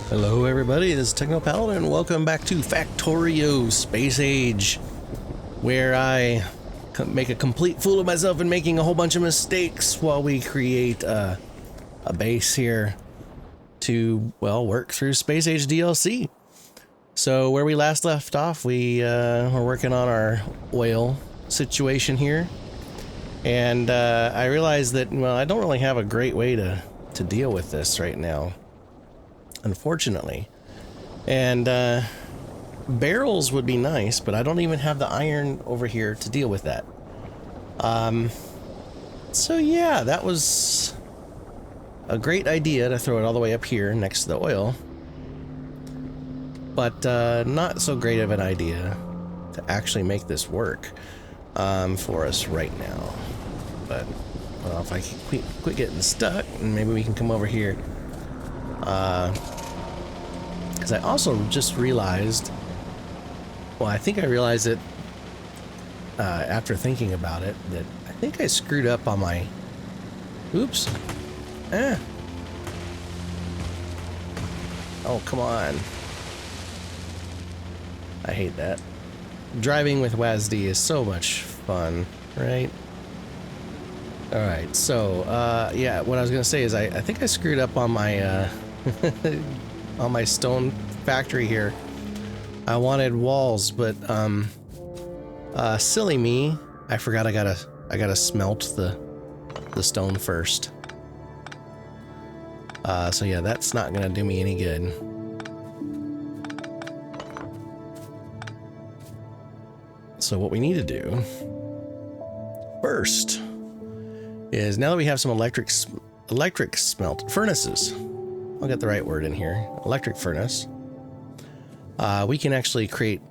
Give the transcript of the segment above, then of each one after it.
Hello everybody, this is Techno Paladin and welcome back to Factorio SpaceAge, where I make a complete fool of myself and making a whole bunch of mistakes while we create a base here to, well, work through SpaceAge DLC. So where we last left off, we were working on our oil situation here, and I realized that, well, I don't really have a great way to deal with this right now, unfortunately. And barrels would be nice, but I don't even have the iron over here to deal with that. So yeah, that was a great idea to throw it all the way up here next to the oil, but not so great of an idea to actually make this work for us right now. But well, if I quit getting stuck, and maybe we can come over here. Because I also just realized, well, I think I realized it after thinking about it, that I think I screwed up on my, oops, oh, come on. I hate that. Driving with WASD is so much fun, right? Alright, so, yeah, what I was gonna say is I think I screwed up on my, on my stone factory here. I wanted walls, but, silly me, I forgot I gotta smelt the stone first. So yeah, that's not gonna do me any good. So what we need to do first is, now that we have some electric smelt furnaces, I'll get the right word in here, electric furnace, we can actually create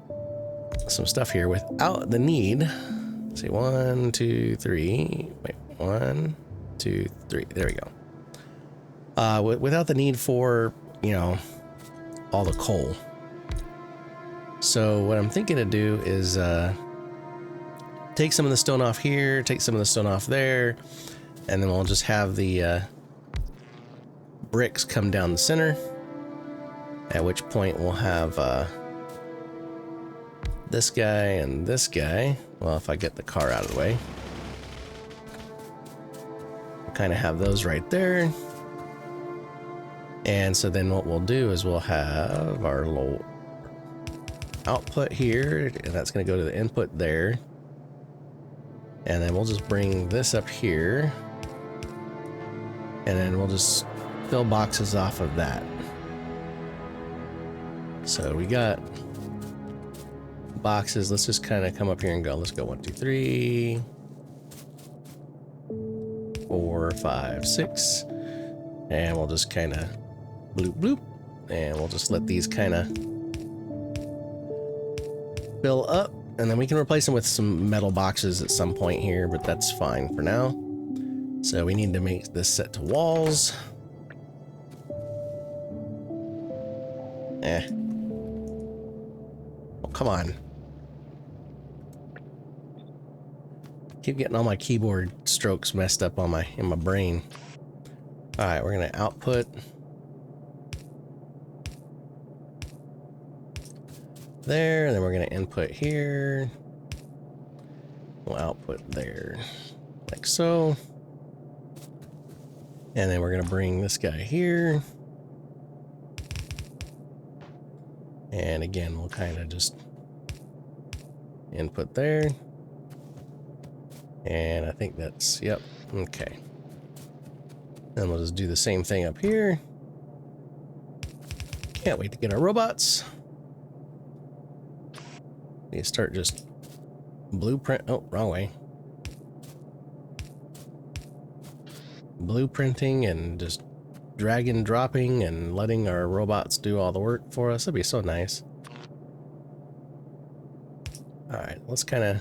some stuff here without the need, let's see, 1, 2, 3, wait, 1, 2, 3, there we go. Without the need for, you know, all the coal. So what I'm thinking to do is take some of the stone off here, take some of the stone off there, and then we'll just have the bricks come down the center, at which point we'll have this guy and this guy. Well, if I get the car out of the way, we'll kind of have those right there. And so then what we'll do is we'll have our little output here, and that's going to go to the input there. And then we'll just bring this up here, and then we'll just fill boxes off of that. So we got boxes. Let's just kind of come up here and go. Let's go 1, 2, 3, 4, 5, 6, and we'll just kind of bloop bloop, and we'll just let these kind of fill up, and then we can replace them with some metal boxes at some point here, but that's fine for now. So we need to make this set to walls. Oh, come on. Keep getting all my keyboard strokes messed up on in my brain. All right, we're gonna output there, and then we're gonna input here. We'll output there, like so. And then we're gonna bring this guy here. And again, we'll kind of just input there. And I think that's, yep, okay. Then we'll just do the same thing up here. Can't wait to get our robots. You start just blueprint, oh, wrong way. Blueprinting and just drag and dropping and letting our robots do all the work for us. That'd be so nice. All right, let's kind of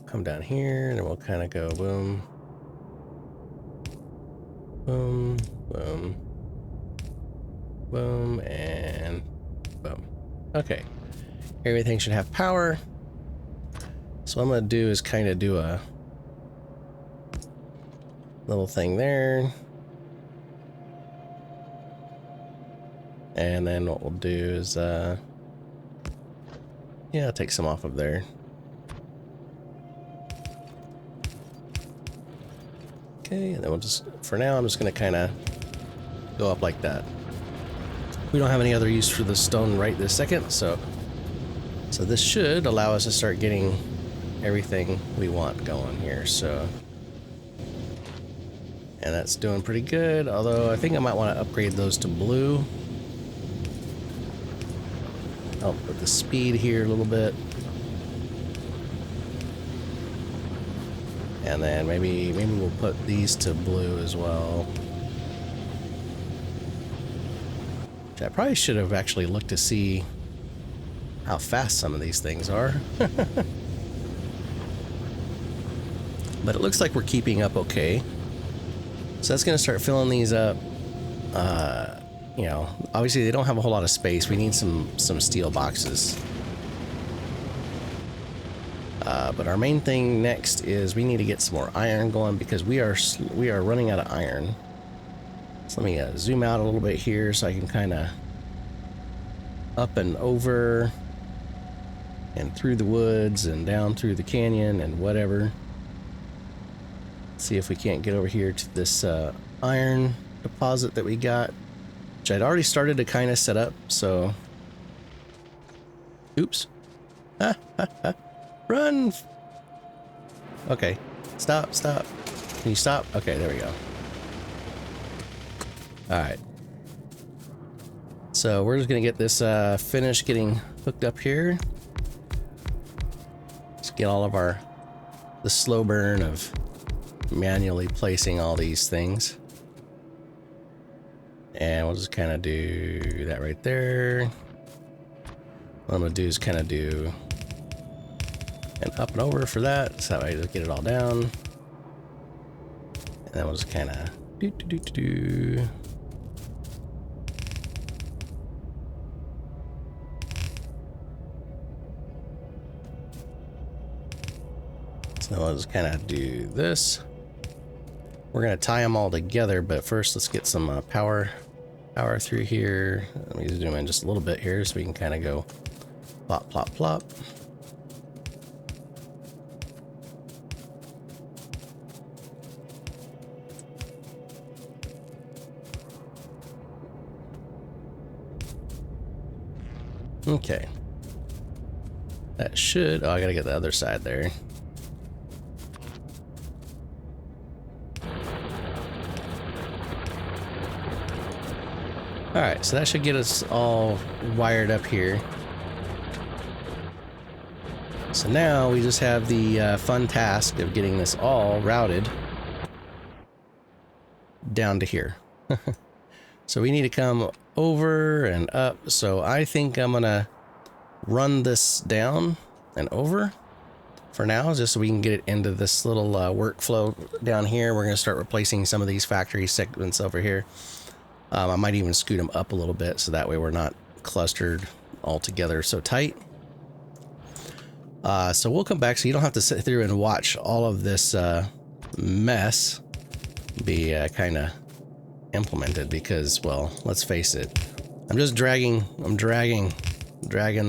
come down here, and then we'll kind of go boom, boom, boom, boom, and boom. Okay, everything should have power. So what I'm gonna do is kind of do a little thing there. And then what we'll do is, yeah, I'll take some off of there. Okay, and then we'll just, for now, I'm just going to kind of go up like that. We don't have any other use for the stone right this second, so this should allow us to start getting everything we want going here, so. And that's doing pretty good, although I think I might want to upgrade those to blue. Help with the speed here a little bit. And then maybe we'll put these to blue as well. I probably should have actually looked to see how fast some of these things are. But it looks like we're keeping up okay. So that's going to start filling these up. You know, obviously they don't have a whole lot of space. We need some steel boxes. But our main thing next is we need to get some more iron going because we are running out of iron. So let me zoom out a little bit here so I can kind of up and over and through the woods and down through the canyon and whatever. See if we can't get over here to this iron deposit that we got, which I'd already started to kind of set up. So, oops. Run. Okay, stop. Can you stop? Okay, there we go. All right. So we're just gonna get this finished getting hooked up here. Let's get all of the slow burn of manually placing all these things. And we'll just kind of do that right there. What I'm gonna do is kind of do an up and over for that, so that way I just get it all down. And then we'll just kind of do. So I'll just kind of do this. We're going to tie them all together, but first let's get some power through here. Let me zoom in just a little bit here so we can kind of go plop, plop, plop. Okay. That should... Oh, I gotta get the other side there. Alright, so that should get us all wired up here. So now we just have the fun task of getting this all routed down to here. So we need to come over and up. So I think I'm gonna run this down and over for now, just so we can get it into this little workflow down here. We're gonna start replacing some of these factory segments over here. I might even scoot them up a little bit so that way we're not clustered all together so tight. So we'll come back so you don't have to sit through and watch all of this mess be kind of implemented, because, well, let's face it, I'm dragging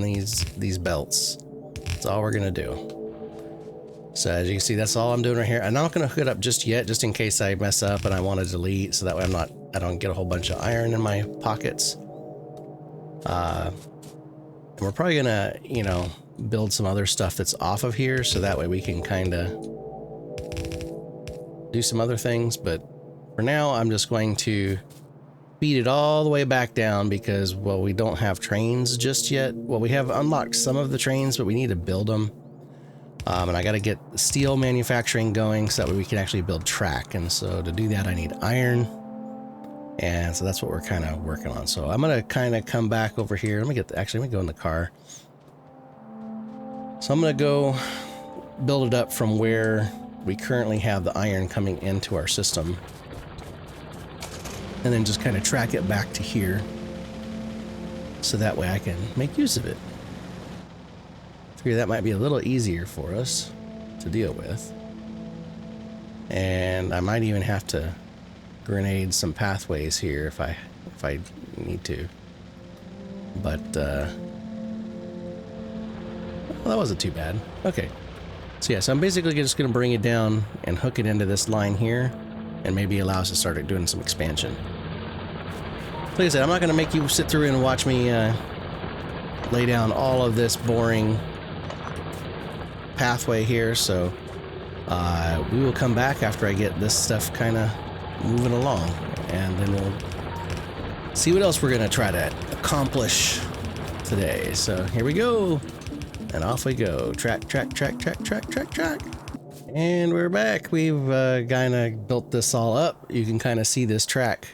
these belts. That's all we're gonna do. So as you can see, that's all I'm doing right here. I'm not gonna hook it up just yet, just in case I mess up and I want to delete, so that way I don't get a whole bunch of iron in my pockets. And we're probably gonna, you know, build some other stuff that's off of here, so that way we can kind of do some other things. But for now, I'm just going to feed it all the way back down because, well, we don't have trains just yet. Well, we have unlocked some of the trains, but we need to build them. And I got to get steel manufacturing going so that way we can actually build track. And so to do that, I need iron. And so that's what we're kind of working on. So I'm going to kind of come back over here. Let me go in the car. So I'm going to go build it up from where we currently have the iron coming into our system. And then just kind of track it back to here. So that way I can make use of it. I figure that might be a little easier for us to deal with. And I might even have to grenade some pathways here if I need to. But, well, that wasn't too bad. Okay. So yeah, so I'm basically just going to bring it down and hook it into this line here, and maybe allow us to start doing some expansion. Like I said, I'm not going to make you sit through and watch me lay down all of this boring pathway here, so we will come back after I get this stuff kind of moving along, and then we'll see what else we're going to try to accomplish today. So here we go. And off we go. Track, track, track, track, track, track, track. And we're back. We've kind of built this all up. You can kind of see this track.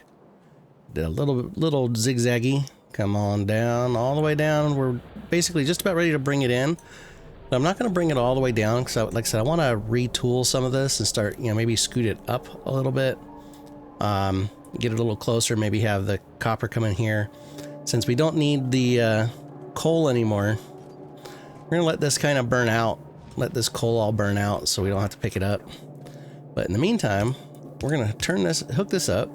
Did a little zigzaggy. Come on down, all the way down. We're basically just about ready to bring it in. But I'm not going to bring it all the way down because, like I said, I want to retool some of this and start, you know, maybe scoot it up a little bit. Get it a little closer. Maybe have the copper come in here. Since we don't need the coal anymore, we're gonna let this kind of burn out, let this coal all burn out so we don't have to pick it up. But in the meantime, we're gonna hook this up,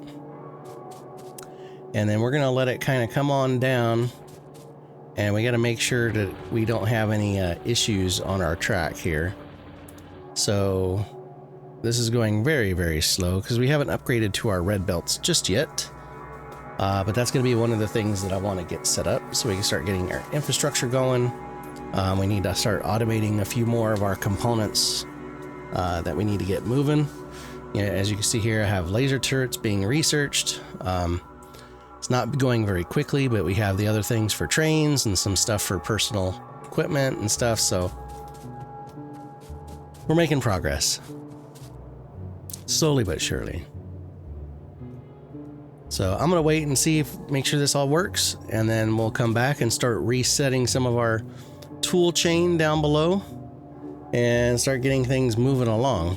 and then we're gonna let it kind of come on down, and we got to make sure that we don't have any issues on our track here. So this is going very, very slow because we haven't upgraded to our red belts just yet. But that's gonna be one of the things that I want to get set up so we can start getting our infrastructure going. We need to start automating a few more of our components that we need to get moving. You know, as you can see here, I have laser turrets being researched. It's not going very quickly, but we have the other things for trains and some stuff for personal equipment and stuff, so we're making progress. Slowly but surely. So I'm gonna wait and see make sure this all works, and then we'll come back and start resetting some of our tool chain down below and start getting things moving along.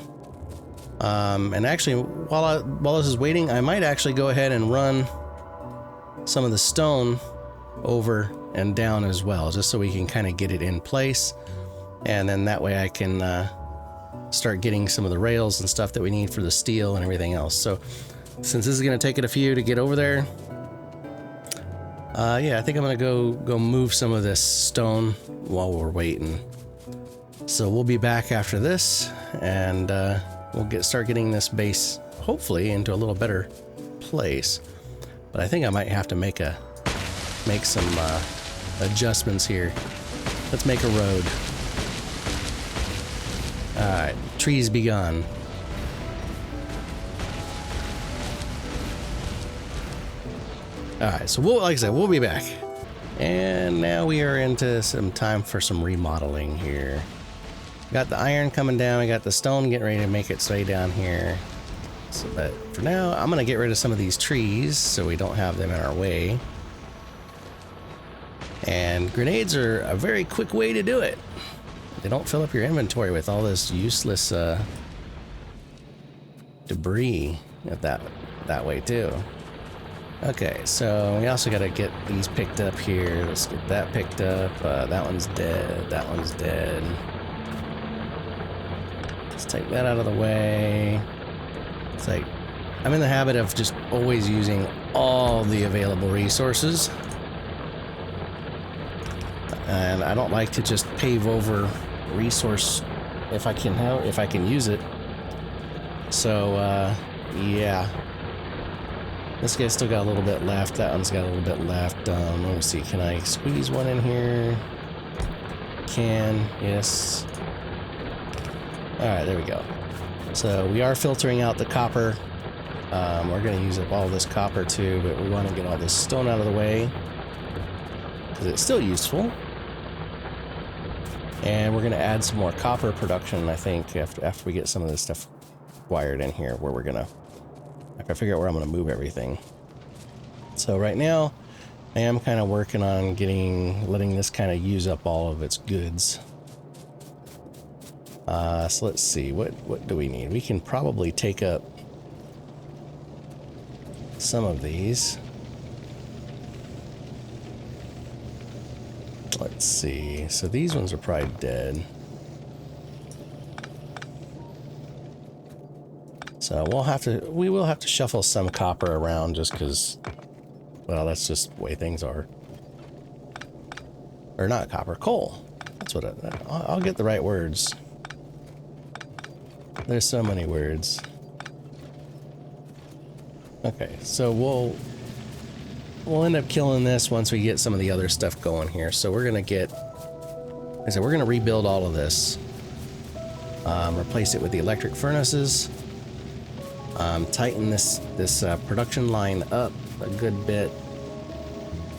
And actually, while this is waiting, I might actually go ahead and run some of the stone over and down as well, just so we can kind of get it in place, and then that way I can start getting some of the rails and stuff that we need for the steel and everything else. So since this is going to take it a few to get over there, yeah, I think I'm gonna go move some of this stone while we're waiting. So we'll be back after this, and we'll start getting this base hopefully into a little better place. But I think I might have to make some adjustments here. Let's make a road. All right, trees be gone. Alright, so like I said, we'll be back. And now we are into some time for some remodeling here. Got the iron coming down, we got the stone getting ready to make its way down here. So, but for now, I'm gonna get rid of some of these trees so we don't have them in our way. And grenades are a very quick way to do it. They don't fill up your inventory with all this useless debris that way too. Okay, so we also got to get these picked up here. Let's get that picked up. That one's dead. That one's dead. Let's take that out of the way. It's like, I'm in the habit of just always using all the available resources. And I don't like to just pave over resource if I can use it. So, yeah. This guy's still got a little bit left. That one's got a little bit left. Let me see. Can I squeeze one in here? Can. Yes. Alright, there we go. So we are filtering out the copper. We're going to use up all this copper too, but we want to get all this stone out of the way because it's still useful. And we're going to add some more copper production, I think, after we get some of this stuff wired in here, where we're going to... I can figure out where I'm going to move everything. So right now, I am kind of working on letting this kind of use up all of its goods. So let's see, what do we need? We can probably take up some of these. Let's see, so these ones are probably dead. So we will have to shuffle some copper around just because, well, that's just the way things are. Or not copper, coal. That's what I'll get the right words. There's so many words. Okay, so we'll end up killing this once we get some of the other stuff going here. So we're gonna get, like I said, we're gonna rebuild all of this. Replace it with the electric furnaces. Tighten this production line up a good bit.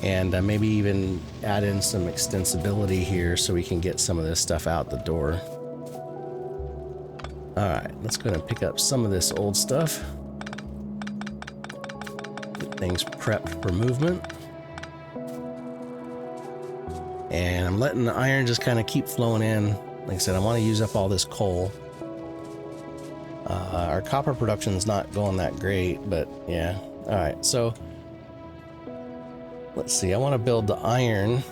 And maybe even add in some extensibility here so we can get some of this stuff out the door. Alright, let's go ahead and pick up some of this old stuff. Get things prepped for movement. And I'm letting the iron just kind of keep flowing in. Like I said, I want to use up all this coal. Our copper production's not going that great, but yeah. Alright, so let's see, I want to build the iron.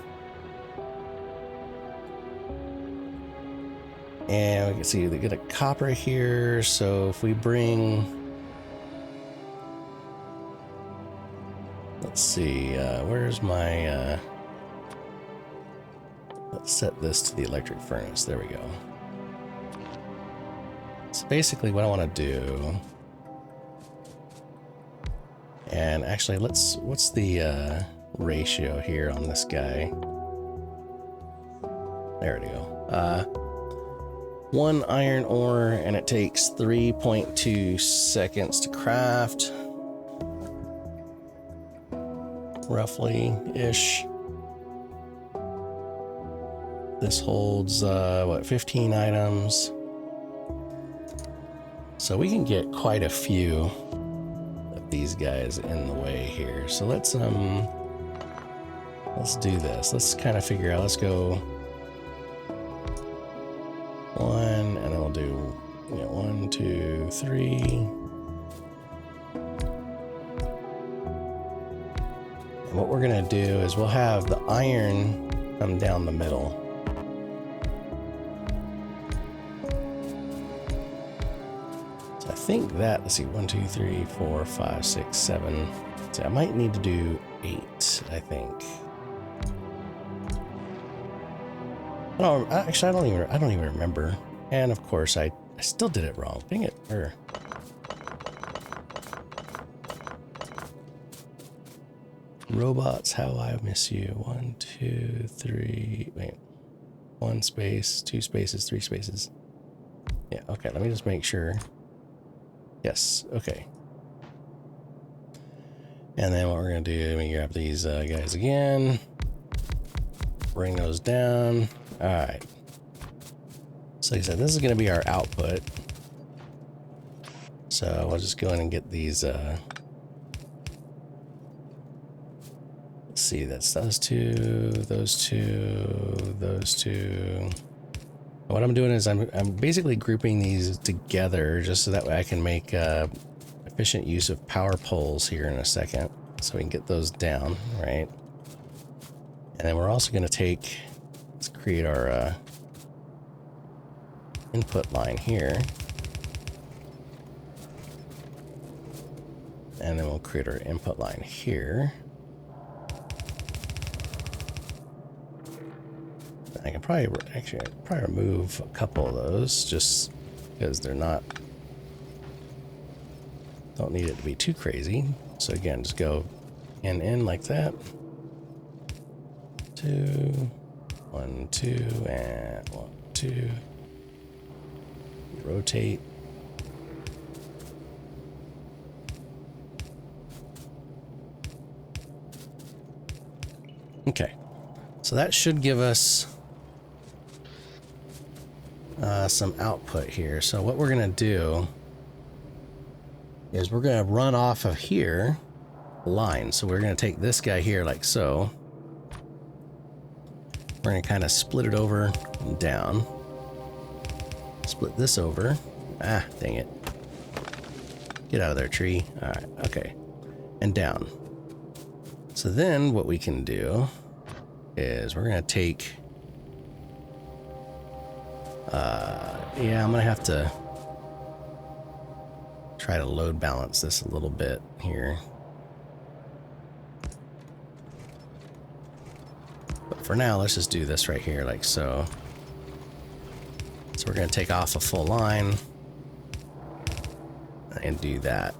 And we can see they get a copper here, so if we bring, let's see, where's my, let's set this to the electric furnace, there we go. So basically what I want to do, and actually what's the ratio here on this guy? There we go. 1 iron ore, and it takes 3.2 seconds to craft. Roughly-ish. This holds, what, 15 items. So we can get quite a few of these guys in the way here. So let's do this. Let's kind of figure out, let's go 1, and then we'll do, 1, 2, 3. And what we're gonna do is we'll have the iron come down the middle. So I think that, let's see, 1, 2, 3, 4, 5, 6, 7. So I might need to do 8, I think. Oh, actually, I don't even remember. And of course, I still did it wrong. Dang it. Robots, how I miss you. 1, 2, 3. Wait. 1 space, 2 spaces, 3 spaces. Yeah, okay, let me just make sure. Yes, okay. And then what we're going to do, let me grab these guys again. Bring those down. All right. So like I said, this is going to be our output. So we'll just go in and get these. Let's see, that's those two, those two, those two. What I'm doing is I'm basically grouping these together just so that way I can make efficient use of power poles here in a second. So we can get those down, right? And then we're also going to take, let's create our input line here. And then we'll create our input line here. I can probably remove a couple of those just because they're not, don't need it to be too crazy. So again, just go in like that. 2, 1, 2, and 1, 2. Rotate. Okay, so that should give us some output here. So what we're gonna do is we're gonna run off of here a line. So we're gonna take this guy here like so. We're gonna kind of split it over and down. Split this over. Ah, dang it. Get out of there, tree. All right, okay. And down. So then what we can do is we're gonna take, yeah, I'm gonna have to try to load balance this a little bit here. But for now, let's just do this right here, like so. So we're going to take off a full line and do that.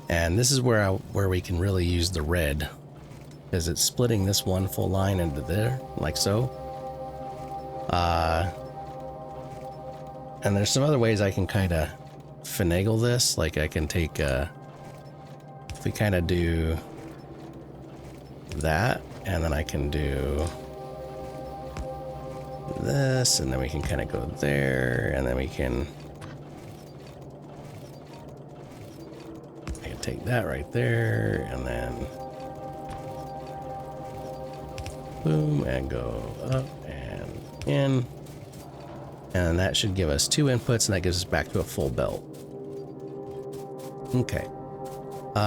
And this is where we can really use the red, because it's splitting this one full line into there, like so. And there's some other ways I can kind of finagle this. Like I can take, if we kind of do that, and then I can do this, and then we can kind of go there, and then we can take that right there, and then boom, and go up and in, and that should give us 2 inputs, and that gives us back to a full belt. Okay,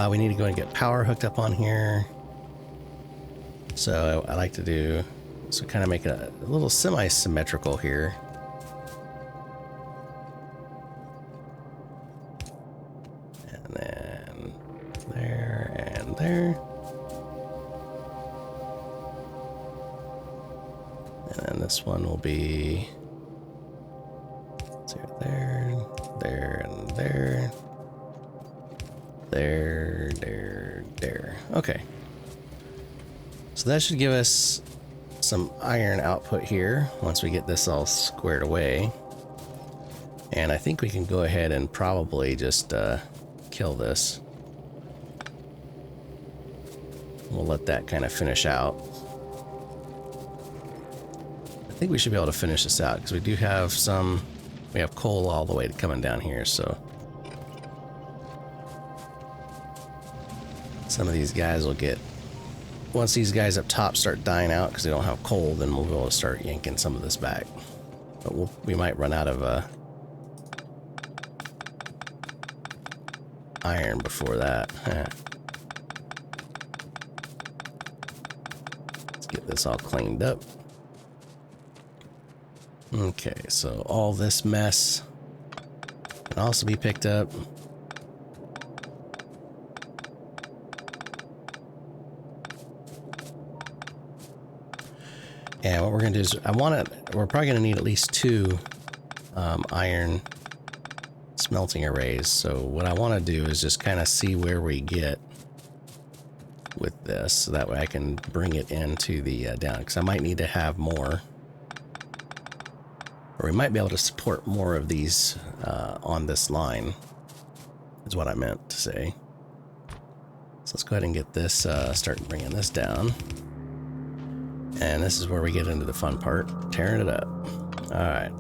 we need to go and get power hooked up on here. So I like to do, so kind of make it a little semi-symmetrical here. And then there and there. And then this one will be, let's see, there, there, and there. There. Okay. So that should give us some iron output here once we get this all squared away. And I think we can go ahead and probably just kill this. We'll let that kind of finish out. I think we should be able to finish this out because we do have some, we have coal all the way to coming down here, so some of these guys will get, once these guys up top start dying out because they don't have coal, then we'll be able to start yanking some of this back. But we might run out of iron before that. Let's get this all cleaned up. Okay, so all this mess can also be picked up. And what we're going to do is, we're probably going to need at least 2 iron smelting arrays. So what I want to do is just kind of see where we get with this, so that way I can bring it into the down, because I might need to have more, or we might be able to support more of these on this line, is what I meant to say. So let's go ahead and get this, start bringing this down. And this is where we get into the fun part, tearing it up. All right.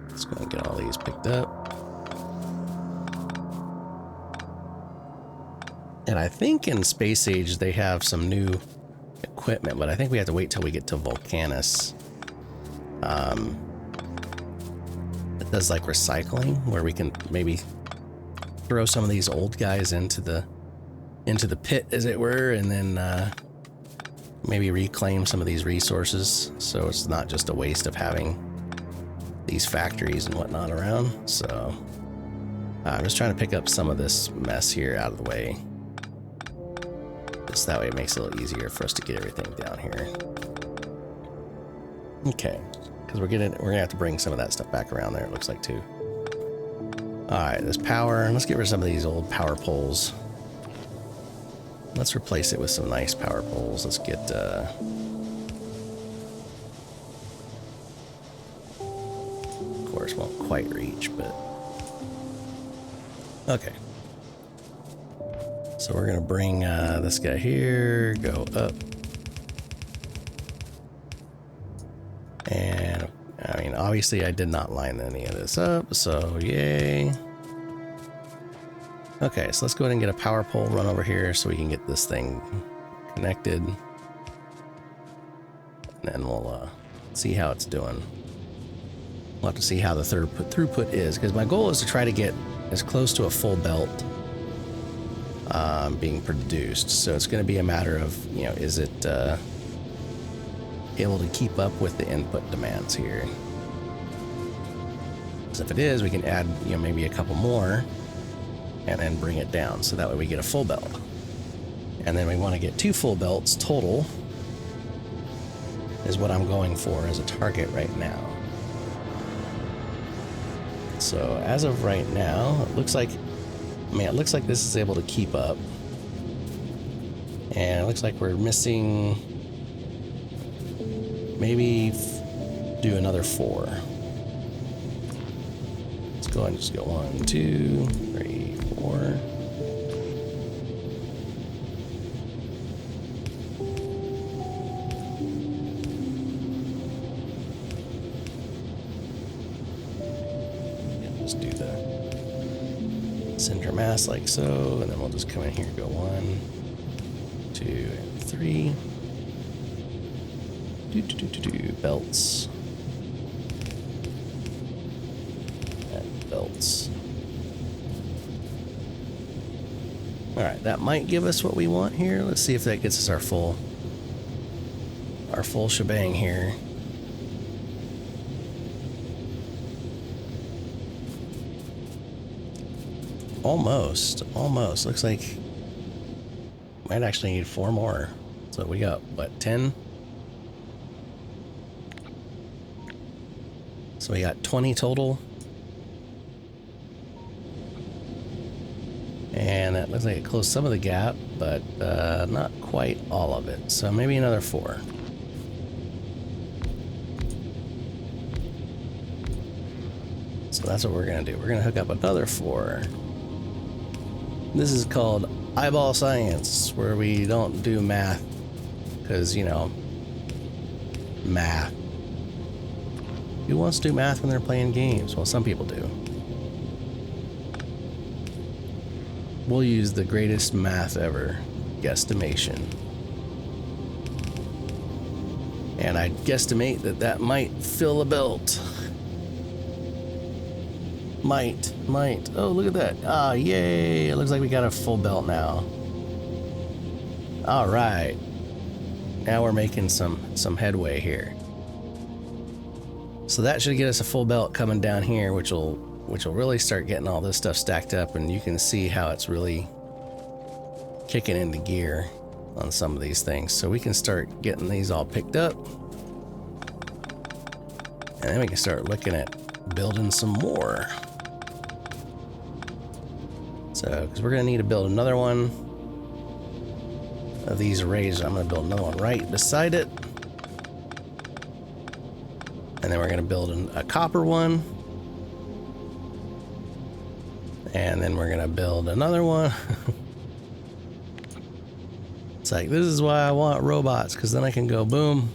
Let's go and get all these picked up. And I think in SpaceAge they have some new equipment, but I think we have to wait till we get to Volcanus. It does like recycling, where we can maybe throw some of these old guys into the pit, as it were, and then maybe reclaim some of these resources, so it's not just a waste of having these factories and whatnot around. So I'm just trying to pick up some of this mess here out of the way, just that way it makes it a little easier for us to get everything down here. Okay, because we're gonna have to bring some of that stuff back around there, it looks like, too. Alright, this power, let's get rid of some of these old power poles. Let's replace it with some nice power poles. Let's get, of course, won't quite reach, but okay. So we're gonna bring this guy here, go up. And I mean, obviously I did not line any of this up, so yay. Okay, so let's go ahead and get a power pole, run over here so we can get this thing connected. And then we'll see how it's doing. We'll have to see how the throughput is, because my goal is to try to get as close to a full belt being produced. So it's going to be a matter of, you know, is it able to keep up with the input demands here. Because if it is, we can add, you know, maybe a couple more and then bring it down. So that way we get a full belt. And then we want to get 2 full belts total is what I'm going for as a target right now. So as of right now, it looks like, I mean, it looks like this is able to keep up. And it looks like we're missing, maybe do another 4. Let's go ahead and just go 1, 2, 3, 4. Just do the center mass like so, and then we'll just come in here and go 1, 2, and 3. Belts. And belts. Alright, that might give us what we want here. Let's see if that gets us our full shebang here. Almost. Looks like might actually need 4 more. So we got, what, 10? So we got 20 total. And it looks like it closed some of the gap, but not quite all of it. So maybe another 4. So that's what we're gonna do. We're gonna hook up another 4. This is called eyeball science, where we don't do math, because, you know, math. Who wants to do math when they're playing games? Well, some people do. We'll use the greatest math ever, guesstimation. And I guesstimate that that might fill a belt. Might. Oh, look at that. Ah, yay. It looks like we got a full belt now. All right. Now we're making some headway here. So that should get us a full belt coming down here, which will really start getting all this stuff stacked up, and you can see how it's really kicking into gear on some of these things. So we can start getting these all picked up. And then we can start looking at building some more. So, because we're going to need to build another one of these arrays. I'm going to build another one right beside it. And then we're going to build a copper one. And then we're going to build another one. It's like, this is why I want robots, because then I can go boom.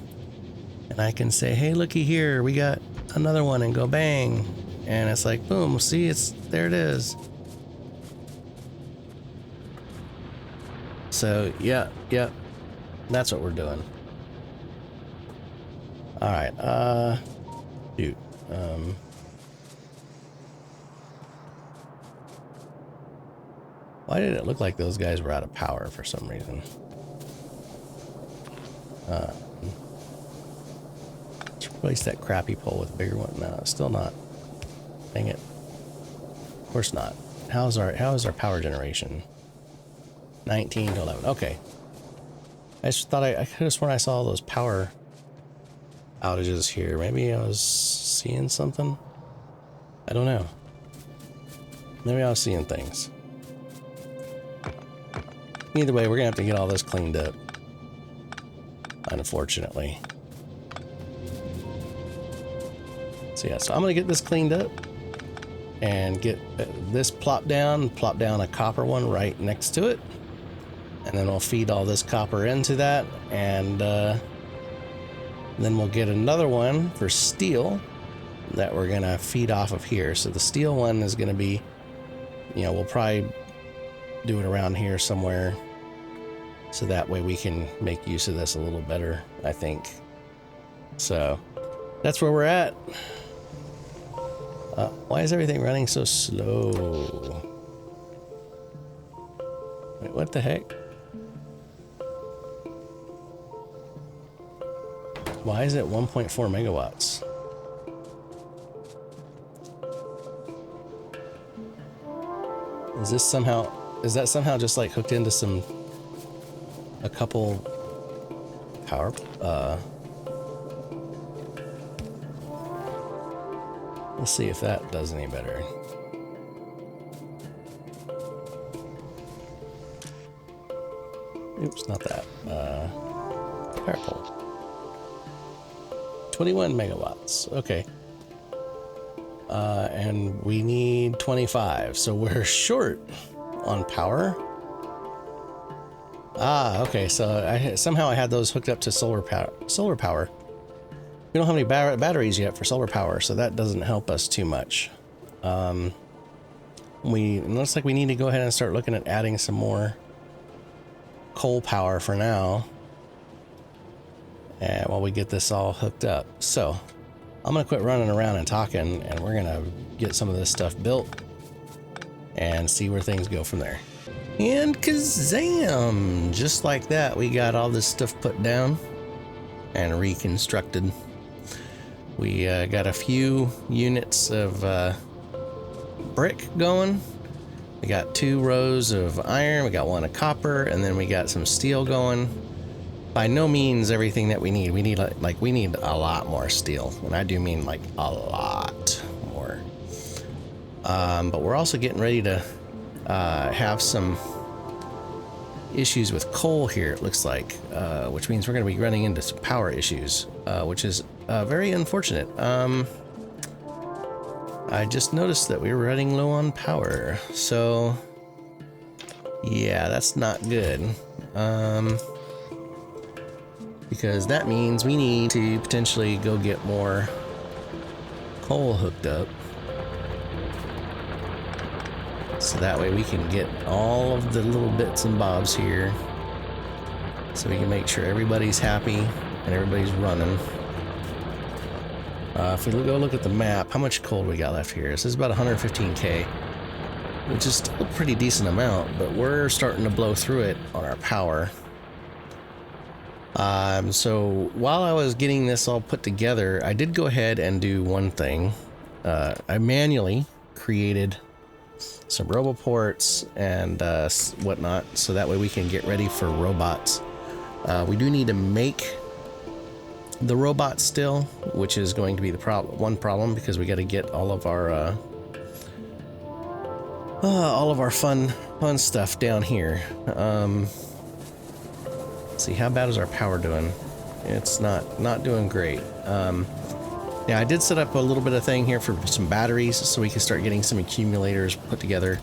And I can say, hey, looky here, we got another one, and go bang. And it's like, boom, see, there it is. So, yeah, that's what we're doing. All right, shoot. Why did it look like those guys were out of power for some reason? Let's replace that crappy pole with a bigger one. No, still not. Dang it. Of course not. How is our power generation? 19 to 11. Okay. I just thought I could have sworn I saw all those power outages here. Maybe I was seeing something? I don't know. Maybe I was seeing things. Either way, we're gonna have to get all this cleaned up. Unfortunately. So yeah, so I'm gonna get this cleaned up and get this plop down a copper one right next to it. And then we'll feed all this copper into that, and then we'll get another one for steel that we're gonna feed off of here. So the steel one is gonna be, you know, we'll probably do it around here somewhere, so that way we can make use of this a little better, I think. So that's where we're at. Why is everything running so slow? Wait, what the heck? Why is it 1.4 megawatts? Is that somehow just like hooked into a couple power, let's see if that does any better. Oops, not that. Power pole. 21 megawatts. Okay. And we need 25, so we're short on power. Ah, okay. So somehow I had those hooked up to solar power. We don't have any batteries yet for solar power, so that doesn't help us too much. It looks like we need to go ahead and start looking at adding some more coal power for now, and while we get this all hooked up. So I'm gonna quit running around and talking, and we're gonna get some of this stuff built and see where things go from there. And kazam! Just like that, we got all this stuff put down and reconstructed. We got a few units of brick going. We got 2 rows of iron, we got 1 of copper, and then we got some steel going. By no means everything that we need. We need we need a lot more steel, and I do mean like a lot more. But we're also getting ready to have some issues with coal here, it looks like, which means we're going to be running into some power issues, which is very unfortunate. I just noticed that we were running low on power, so yeah, that's not good. Because that means we need to potentially go get more coal hooked up, so that way we can get all of the little bits and bobs here, so we can make sure everybody's happy and everybody's running. If we go look at the map, how much coal we got left here? This is about 115k, which is still a pretty decent amount, but we're starting to blow through it on our power. So while I was getting this all put together, I did go ahead and do one thing. I manually created some roboports and whatnot, so that way we can get ready for robots. We do need to make the robots still, which is going to be the one problem, because we got to get all of our fun stuff down here. Let's see, how bad is our power doing? It's not doing great. Yeah, I did set up a little bit of thing here for some batteries, so we can start getting some accumulators put together,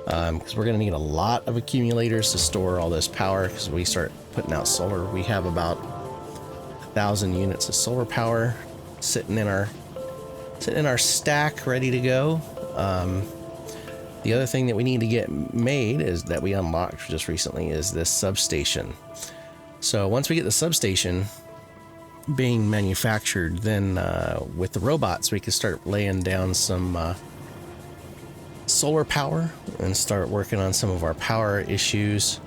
because we're going to need a lot of accumulators to store all this power, because we start putting out solar. We have about 1,000 units of solar power sitting in our stack, ready to go. The other thing that we need to get made is that we unlocked just recently is this substation. So once we get the substation being manufactured, then with the robots we can start laying down some solar power and start working on some of our power issues.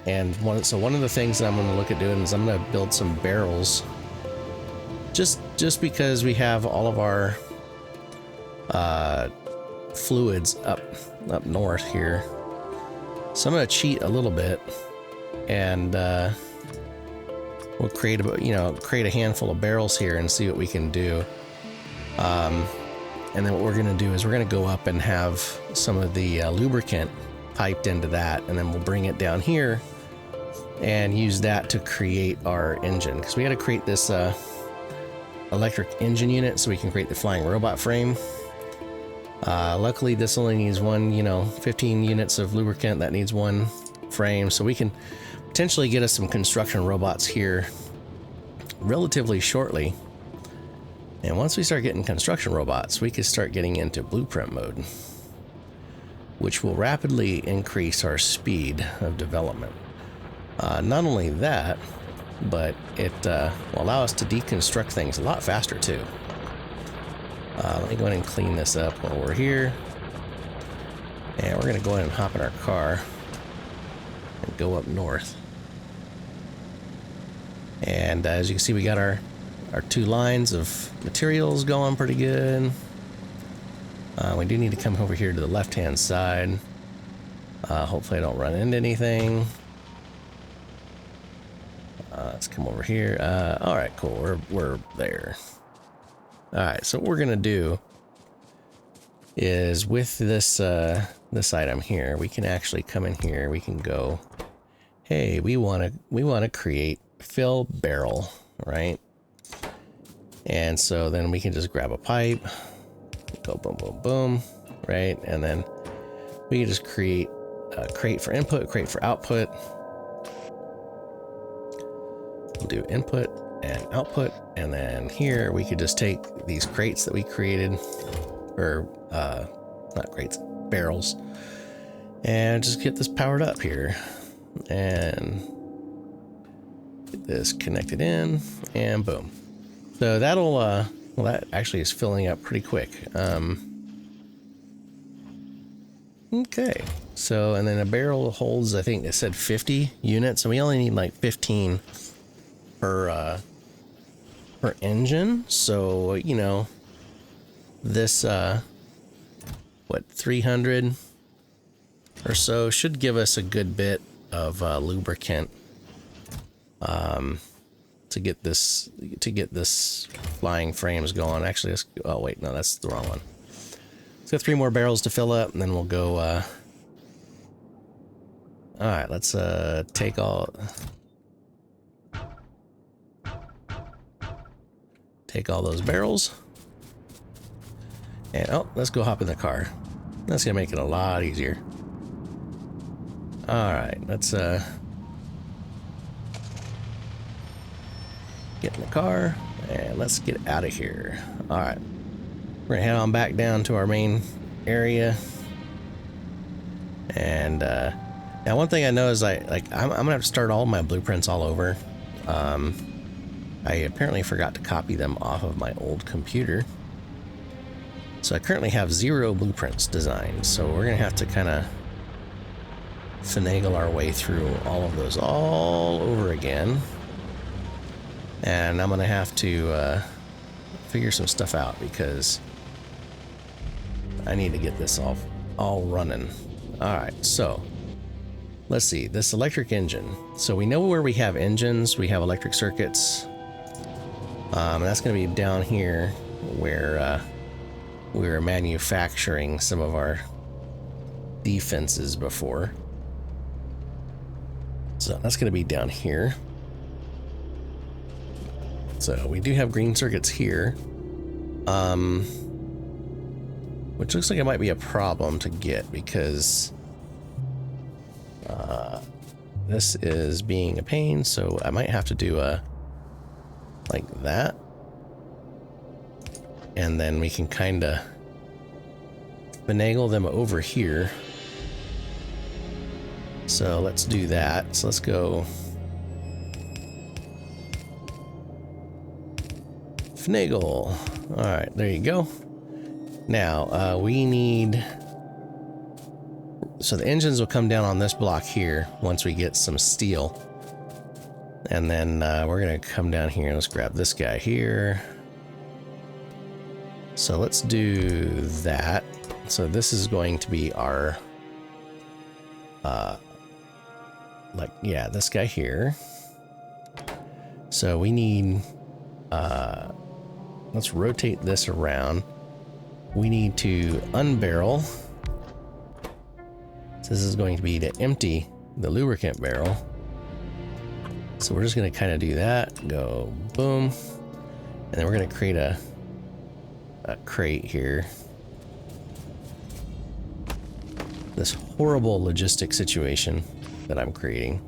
And one of the things that I'm going to look at doing is I'm going to build some barrels, just because we have all of our fluids up north here. So I'm going to cheat a little bit, and we'll create a handful of barrels here and see what we can do. And then what we're going to do is we're going to go up and have some of the lubricant piped into that, and then we'll bring it down here and use that to create our engine, because we got to create this electric engine unit so we can create the flying robot frame. Luckily this only needs one, 15 units of lubricant. That needs one frame, so we can potentially get us some construction robots here relatively shortly. And once we start getting construction robots, we can start getting into blueprint mode, which will rapidly increase our speed of development. Not only that, but it will allow us to deconstruct things a lot faster too. Let me go ahead and clean this up while we're here. And we're going to go ahead and hop in our car and go up north. And as you can see, we got our 2 lines of materials going pretty good. We do need to come over here to the left-hand side. Hopefully I don't run into anything. Let's come over here. All right, cool. We're there. All right, so what we're gonna do is with this this item here, we can actually come in here. We can go, hey, we want to create fill barrel, right? And so then we can just grab a pipe, go boom, boom, boom, right? And then we can just create a crate for input, crate for output. We'll do input and output, and then here we could just take these crates that we created, or not crates, barrels, and just get this powered up here, and get this connected in, and boom. So that'll well, that actually is filling up pretty quick. Okay, so and then a barrel holds, I think it said 50 units, and we only need like 15 per engine. So, you know, this what, 300 or so should give us a good bit of lubricant to get this flying frames going. Actually, let's, oh wait, no, that's the wrong one. Let's got 3 more barrels to fill up, and then we'll go all right, let's take all those barrels, and oh, let's go hop in the car. That's gonna make it a lot easier. All right, let's get in the car and let's get out of here. All right, we're gonna head on back down to our main area. And now one thing I know is I'm gonna have to start all my blueprints all over. I apparently forgot to copy them off of my old computer. So I currently have 0 blueprints designed. So we're gonna have to kind of finagle our way through all of those all over again. And I'm gonna have to figure some stuff out because I need to get this all running. All right, so let's see, this electric engine. So we know where we have engines, we have electric circuits. And that's going to be down here where we were manufacturing some of our defenses before. So that's going to be down here. So we do have green circuits here, which looks like it might be a problem to get because this is being a pain. So I might have to do a like that, and then we can kind of finagle them over here. So let's do that. So let's go finagle. All right, there you go. Now we need, so the engines will come down on this block here once we get some steel. And then we're gonna come down here. Let's grab this guy here. So let's do that. So this is going to be our, this guy here. So we need, let's rotate this around. We need to unbarrel. So this is going to be to empty the lubricant barrel. So we're just going to kind of do that, go boom, and then we're going to create a crate here. This horrible logistic situation that I'm creating.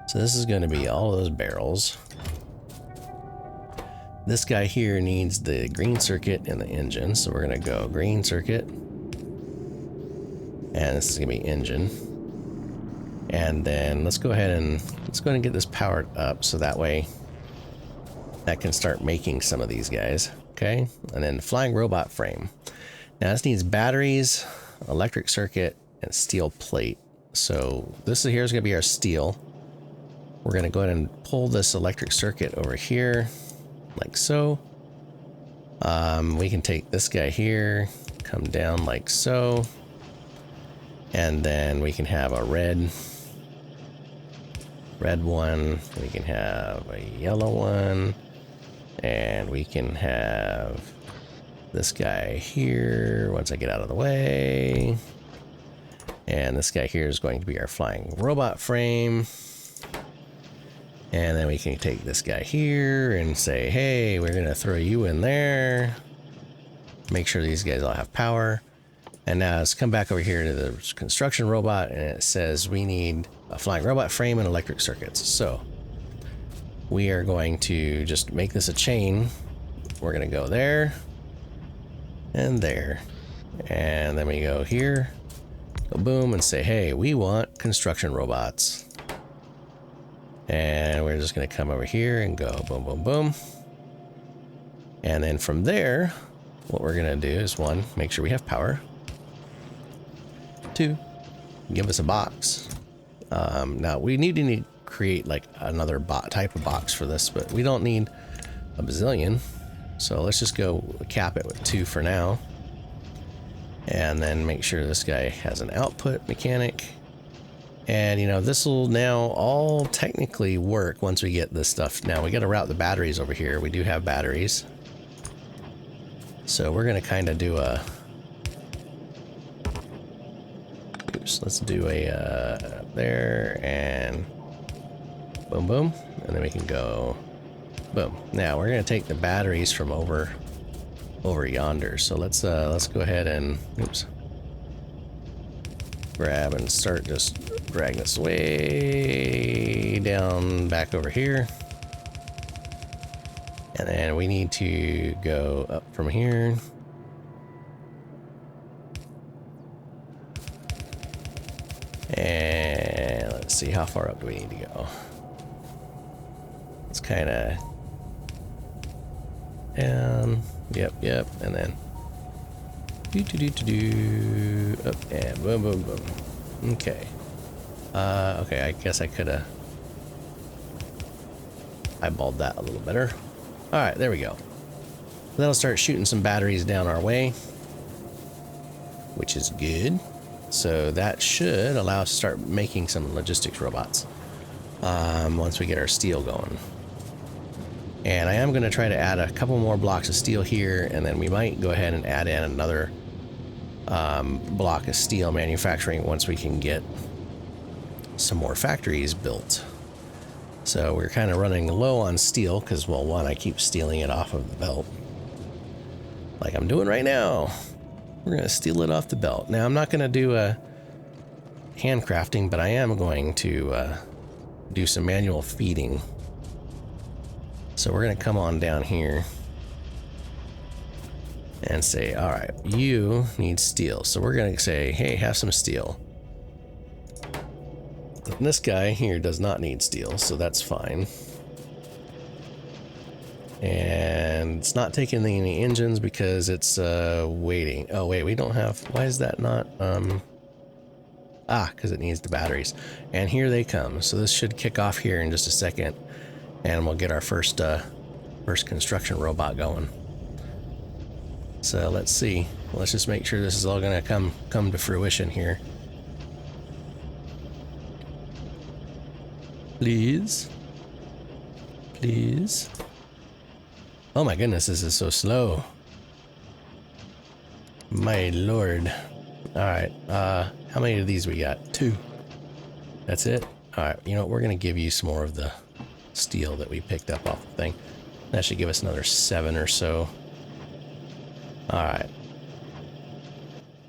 So this is going to be all of those barrels. This guy here needs the green circuit and the engine, so we're going to go green circuit, and this is going to be engine. And then let's go ahead and get this powered up so that way that can start making some of these guys. Okay, and then flying robot frame. Now this needs batteries, electric circuit, and steel plate. So this is here's gonna be our steel. We're gonna go ahead and pull this electric circuit over here, like so. We can take this guy here, come down like so. And then we can have a red one. We can have a yellow one. And we can have this guy here once I get out of the way. And this guy here is going to be our flying robot frame. And then we can take this guy here and say, hey, we're going to throw you in there. Make sure these guys all have power. And now let's come back over here to the construction robot, and it says we need a flying robot frame and electric circuits. So we are going to just make this a chain. We're going to go there and there. And then we go here, go boom, and say, hey, we want construction robots. And we're just going to come over here and go boom, boom, boom. And then from there, what we're going to do is 1, make sure we have power. 2, give us a box. Now we need to create like another type of box for this, but we don't need a bazillion. So let's just go cap it with 2 for now. And then make sure this guy has an output mechanic. And, you know, this will now all technically work once we get this stuff. Now, we got to route the batteries over here. We do have batteries. So we're going to kind of do a... Oops, let's do a there and boom, boom. And then we can go boom. Now, we're going to take the batteries from over yonder. So let's go ahead and... Oops. Grab and start just drag this way down back over here. And then we need to go up from here. And let's see, how far up do we need to go? It's kind of down. Yep. And then up and boom, boom, boom. Okay. Okay, I guess I could have eyeballed that a little better. All right, there we go. That'll start shooting some batteries down our way, which is good. So that should allow us to start making some logistics robots once we get our steel going. And I am going to try to add a couple more blocks of steel here, and then we might go ahead and add in another block of steel manufacturing once we can get some more factories built. So we're kind of running low on steel because, well, 1, I keep stealing it off of the belt like I'm doing right now. We're going to steal it off the belt. Now, I'm not going to do a handcrafting, but I am going to do some manual feeding. So we're going to come on down here and say, all right, you need steel. So we're going to say, hey, have some steel. And this guy here does not need steel, so that's fine. And it's not taking any engines because it's waiting. Oh, wait, we don't have... Why is that not... because it needs the batteries. And here they come. So this should kick off here in just a second. And we'll get our first construction robot going. So let's see. Let's just make sure this is all going to come to fruition here. Please. Please. Oh my goodness, this is so slow. My lord. Alright, how many of these we got? 2. That's it? Alright, you know what, we're going to give you some more of the steel that we picked up off the thing. That should give us another 7 or so. Alright.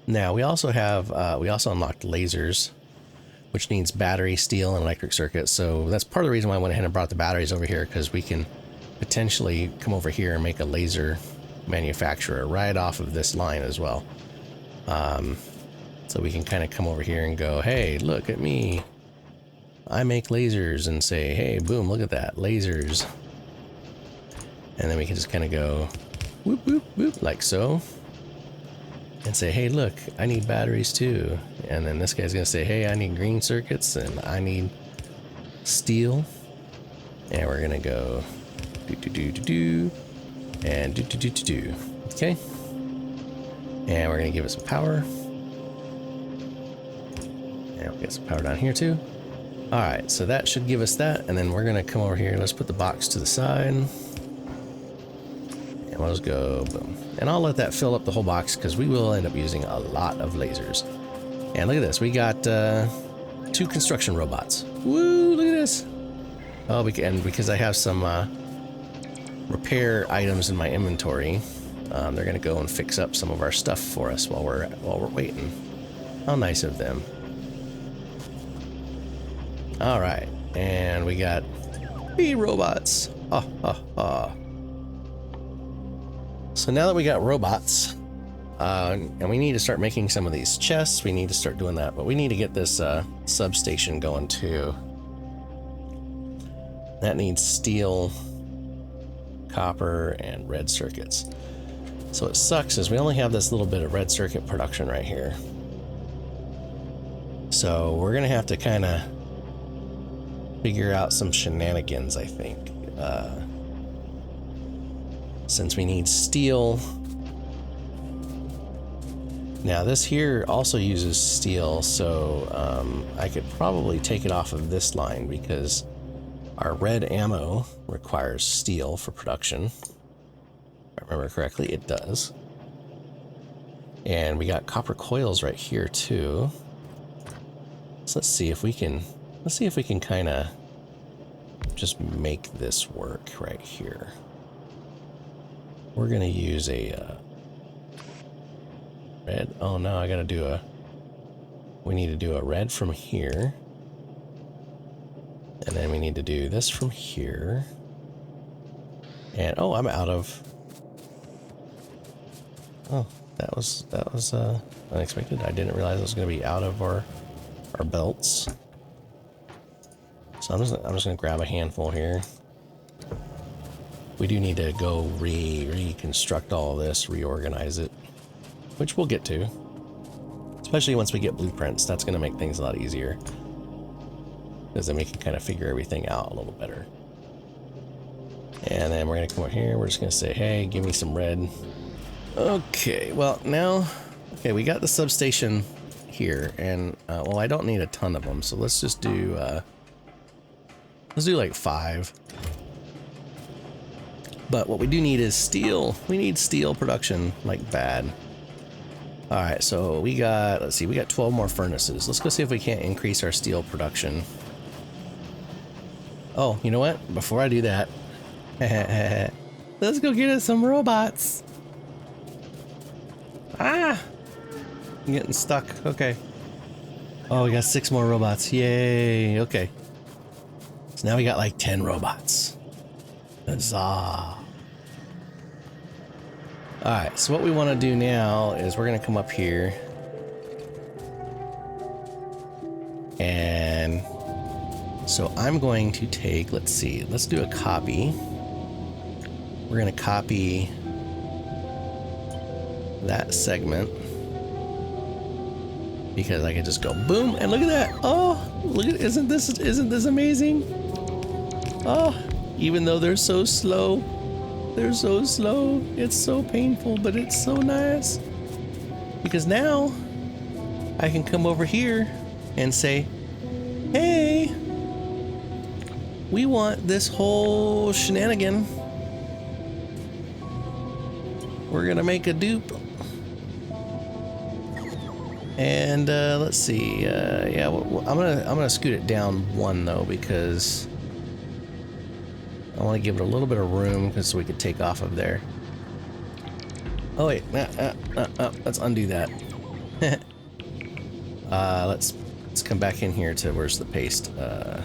Now, we also have, we also unlocked lasers, which needs battery, steel, and electric circuits. So that's part of the reason why I went ahead and brought the batteries over here, because we can potentially come over here and make a laser manufacturer right off of this line as well. So we can kind of come over here and go, hey, look at me. I make lasers, and say, hey, boom, look at that, lasers. And then we can just kind of go whoop, whoop, whoop, like so. And say, hey, look, I need batteries too. And then this guy's gonna say, hey, I need green circuits and I need steel. And we're gonna go do and do. Okay. And we're gonna give it some power. And we'll get some power down here too. All right, so that should give us that. And then we're gonna come over here. Let's put the box to the side. And we'll just go boom. And I'll let that fill up the whole box because we will end up using a lot of lasers. And look at this, we got 2 construction robots. Woo, look at this. Oh, and because I have some repair items in my inventory, they're gonna go and fix up some of our stuff for us while we're waiting. How nice of them. All right, and we got 3 robots. Ha ha ha. So now that we got robots, and we need to start making some of these chests, we need to start doing that, but we need to get this substation going too. That needs steel, copper, and red circuits. So what sucks is we only have this little bit of red circuit production right here. So we're gonna have to kind of figure out some shenanigans, I think. Since we need steel. Now this here also uses steel, so I could probably take it off of this line because our red ammo requires steel for production. If I remember correctly, it does. And we got copper coils right here too. So let's see if we can kind of just make this work right here. We're gonna use a red. Oh no, I gotta do we need to do a red from here. And then we need to do this from here. And oh, I'm out of. Oh, that was unexpected. I didn't realize it was gonna be out of our belts. So I'm just gonna grab a handful here. We do need to go reconstruct all of this, reorganize it, which we'll get to. Especially once we get blueprints, that's gonna make things a lot easier. Because then we can kind of figure everything out a little better. And then we're gonna come over here, we're just gonna say, hey, give me some red. Okay, well now, okay, we got the substation here, and well, I don't need a ton of them, so let's just do, let's do like 5. But what we do need is steel. We need steel production like bad. All right, so we got, let's see, we got 12 more furnaces. Let's go see if we can't increase our steel production. Oh, you know what? Before I do that, let's go get us some robots. Ah, I'm getting stuck. Okay. Oh, we got 6 more robots. Yay. Okay. So now we got like 10 robots. Huzzah. Alright, so what we want to do now is we're going to come up here. And so I'm going to take, let's see, let's do a copy. We're going to copy that segment. Because I can just go boom, and look at that. Oh, look at, isn't this amazing? Oh, even though they're so slow, it's so painful, but it's so nice. Because now I can come over here and say, hey, we want this whole shenanigan. We're gonna make a dupe. And let's see, yeah, I'm gonna scoot it down 1 though, because I want to give it a little bit of room so we could take off of there. Oh wait, let's undo that. Let's come back in here to where's the paste. I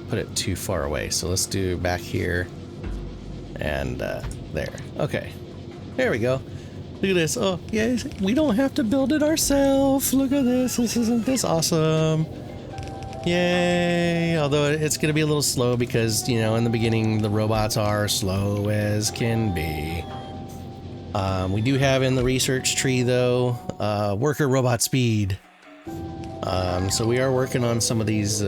put it too far away, so let's do back here and there. Okay, there we go. Look at this. Oh yes, we don't have to build it ourselves. Look at this. Isn't this awesome? Yay! Although it's going to be a little slow because, you know, in the beginning the robots are slow as can be. We do have in the research tree though, worker robot speed. So we are working on some of these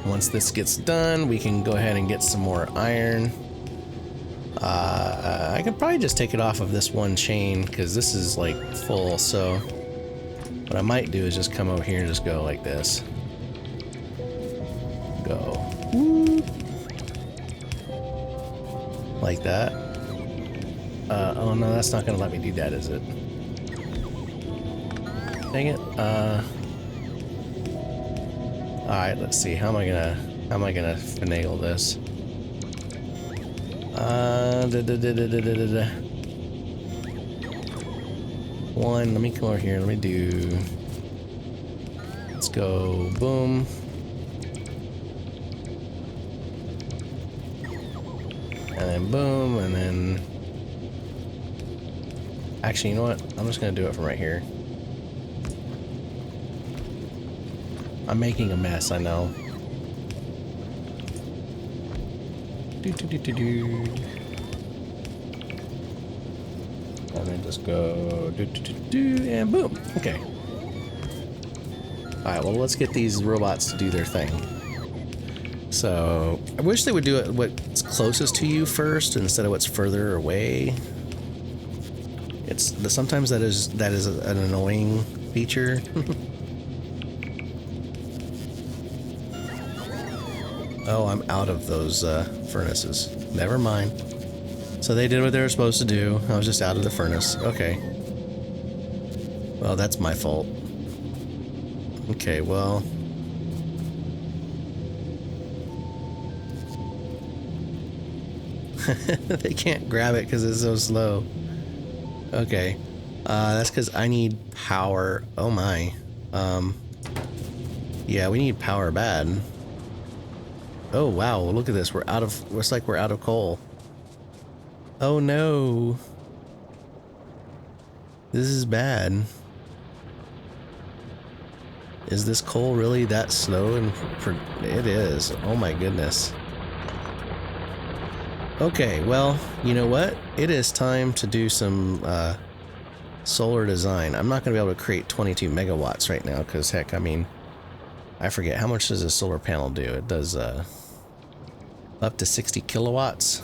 Once this gets done, we can go ahead and get some more iron. I could probably just take it off of this one chain because this is like full, so what I might do is just come over here and just go like this. Go. Woo. Like that. Oh no, that's not gonna let me do that, is it? Dang it. Alright, let's see. How am I gonna finagle this? One, let me come over here, let me do, let's go, boom. And then boom, and then, actually, you know what? I'm just gonna do it from right here. I'm making a mess, I know. And then just go and boom. Okay. Alright, well, let's get these robots to do their thing. So, I wish they would do it what's closest to you first instead of what's further away. Sometimes that is an annoying feature. Oh, I'm out of those furnaces. Never mind. So they did what they were supposed to do. I was just out of the furnace. Okay. Well, that's my fault. Okay, well. They can't grab it because it's so slow. Okay. That's because I need power. Oh my. Yeah, we need power bad. Oh wow, look at this. Looks like we're out of coal. Oh no. This is bad. Is this coal really that slow? It is. Oh my goodness. Okay, well, you know what? It is time to do some solar design. I'm not going to be able to create 22 megawatts right now because, heck, I mean, I forget. How much does a solar panel do? It does up to 60 kilowatts.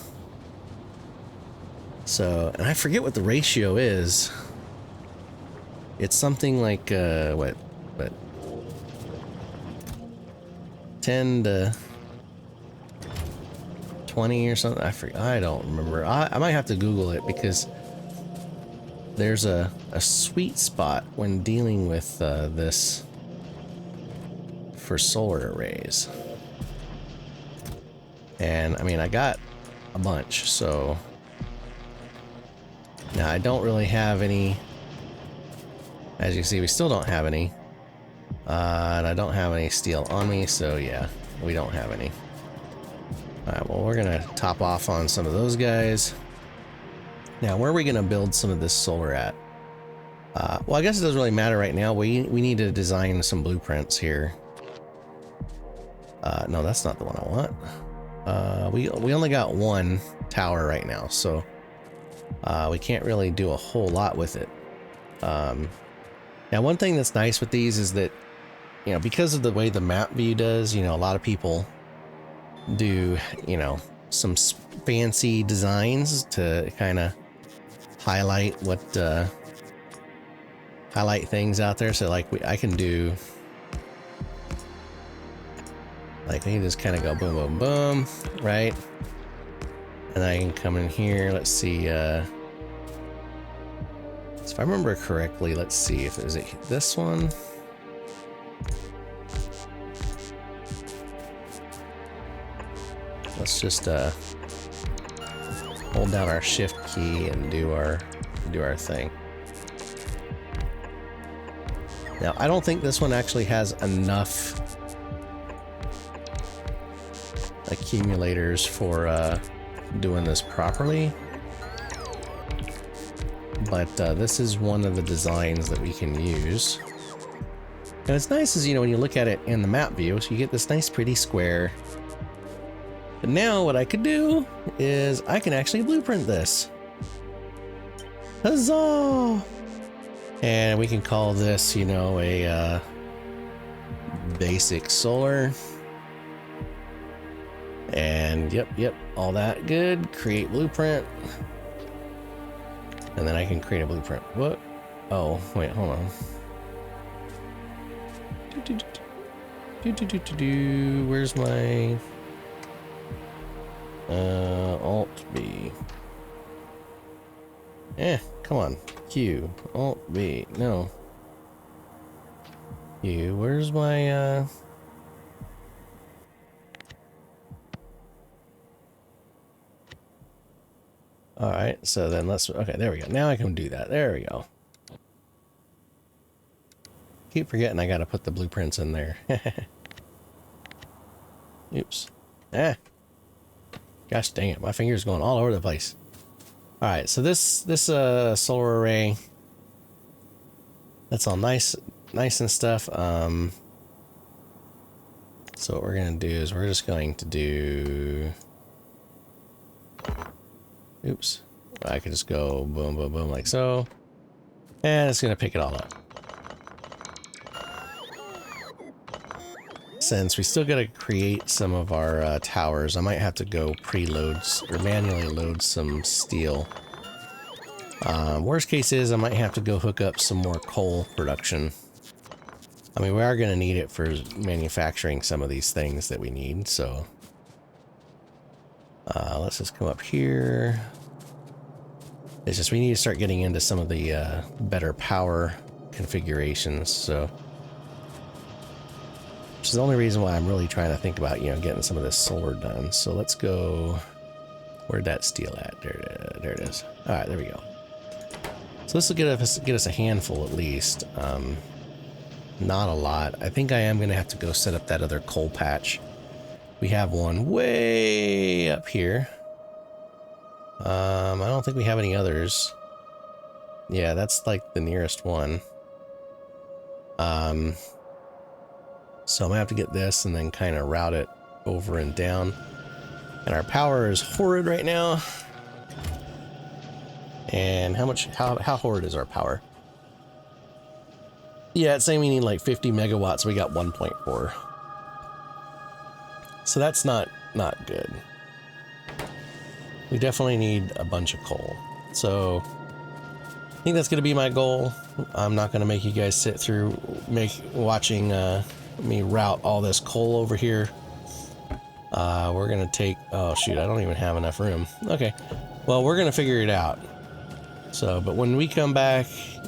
So, and I forget what the ratio is. It's something like, what, 10 to 20 or something? I don't remember. I might have to Google it because there's a sweet spot when dealing with this for solar arrays. And I mean, I got a bunch, so now I don't really have any. As you can see, we still don't have any. And I don't have any steel on me, so yeah, we don't have any. Alright, well, we're gonna top off on some of those guys. Now, where are we gonna build some of this solar at? Well, I guess it doesn't really matter right now. We need to design some blueprints here. No, that's not the one I want. We only got one tower right now, so we can't really do a whole lot with it. Now, one thing that's nice with these is that, you know, because of the way the map view does, you know, a lot of people do, you know, some fancy designs to kind of highlight what highlight things out there. So like I can do, like, we can just kind of go boom boom boom, right? And I can come in here. Let's see, so if I remember correctly, let's see if is it this one. Let's just hold down our shift key and do our thing. Now, I don't think this one actually has enough accumulators for doing this properly, but this is one of the designs that we can use. And it's nice is, you know, when you look at it in the map view, so you get this nice pretty square. But now what I could do is I can actually blueprint this. Huzzah! And we can call this, you know, a basic solar. And yep, all that good. Create blueprint. And then I can create a blueprint. What? Oh, wait, hold on. Where's my Alt B? Come on. Q. Alt B. No. Q. Where's my Alright, so then let's okay, there we go. Now I can do that. There we go. Keep forgetting I gotta put the blueprints in there. Oops. Gosh dang it, my finger's going all over the place. Alright, so this solar array, that's all nice and stuff. So what we're gonna do is we're just going to do, oops, I could just go boom boom boom like so, and it's gonna pick it all up. Since we still gotta create some of our towers, I might have to go preload or manually load some steel. Worst case is I might have to go hook up some more coal production. I mean, we are gonna need it for manufacturing some of these things that we need, so let's just come up here. It's just we need to start getting into some of the better power configurations, so which is the only reason why I'm really trying to think about, you know, getting some of this solar done. So let's go, where'd that steel at? There it is. All right, there we go. So this will get us a handful at least. Not a lot. I think I am gonna have to go set up that other coal patch. We have one way up here. I don't think we have any others. Yeah, that's like the nearest one. So I'm gonna have to get this and then kind of route it over and down. And our power is horrid right now. And how horrid is our power? Yeah, it's saying we need like 50 megawatts. We got 1.4. So that's not good. We definitely need a bunch of coal. So I think that's gonna be my goal. I'm not gonna make you guys sit through watching me route all this coal over here. We're gonna take, oh shoot, I don't even have enough room. Okay, well, we're gonna figure it out. So, but when we come back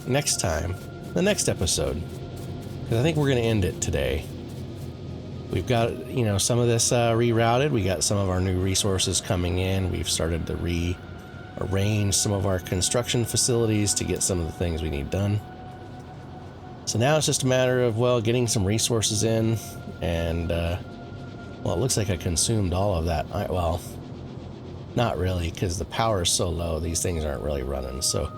next time, the next episode, because I think we're gonna end it today. We've got, you know, some of this rerouted. We got some of our new resources coming in. We've started to rearrange some of our construction facilities to get some of the things we need done. So now it's just a matter of, well, getting some resources in, and, well, it looks like I consumed all of that. Well, not really, because the power is so low, these things aren't really running, so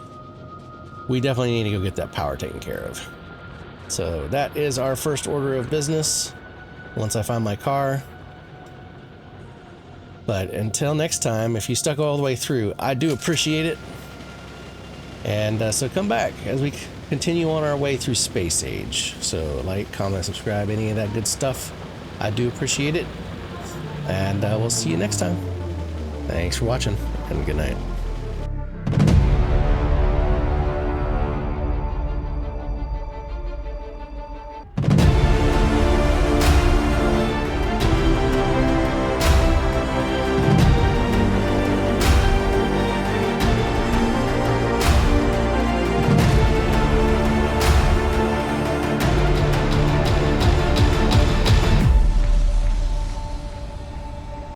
we definitely need to go get that power taken care of. So that is our first order of business, once I find my car. But until next time, if you stuck all the way through, I do appreciate it. And so come back as we continue on our way through SpaceAge. So like, comment, subscribe, any of that good stuff. I do appreciate it. And we'll see you next time. Thanks for watching, and good night.